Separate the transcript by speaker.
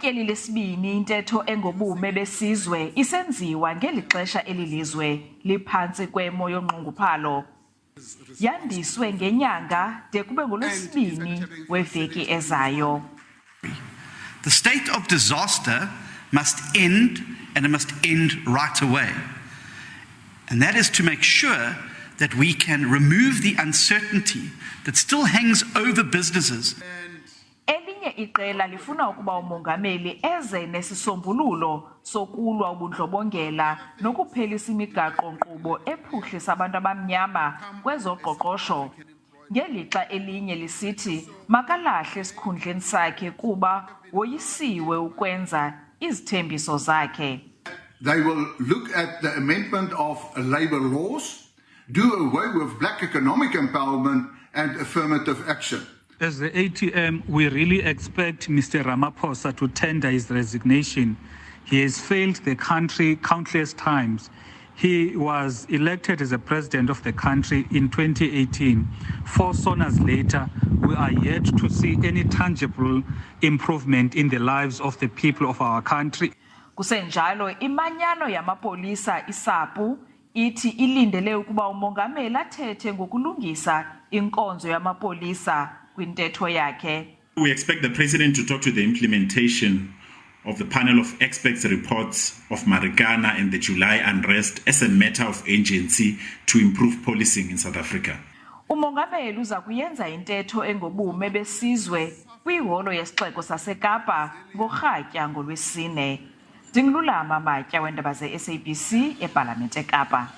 Speaker 1: ityeli lesibini intetho engobume besizwe isenziwa ngeli xesha elilizwe liphantsi kwemo yonqunguphalo. Yandiswe ngenyanga de kube ngolwesibini weveki ezayo.
Speaker 2: The state of disaster must end, and it must end right away. And that is to make sure that we can remove the uncertainty that still hangs over businesses.
Speaker 1: Elinye iqela lifuna ukuba umongameli eze nesisombululo sokulwa ubundlobongela nokuphelisa imigaqo-nkqubo ephuhlisa abantu abamnyama kwezoqoqosho. Ngelixa elinye lisithi makalahle esikhundleni sakhe kuba woyisiwe ukwenza izithembiso zakhe.
Speaker 3: They will look at the amendment of labor laws, do away with black economic empowerment and affirmative action.
Speaker 4: As the ATM, we really expect Mr. Ramaphosa to tender his resignation. He has failed the country countless times. He was elected as a president of the country in 2018. 4 SONAs later, we are yet to see any tangible improvement in the lives of the people of our country.
Speaker 1: Kusenjalo, imanyano yamapolisa iSABC ithi ilindele ukuba umongameli athethe ngokulungisa inkonzo yamapolisa kwintetho yakhe.
Speaker 5: We expect the president to talk to the implementation of the panel of experts' reports of Marikana and the July unrest as a matter of urgency to improve policing in South Africa.
Speaker 1: Umongameli uza kuyenza intetho engobume besizwe kwiholo yesixeko saseKapa ngorhatya ngolwesine. Ndingululama Matya weendaba ze-SABC ePalamente eKapa.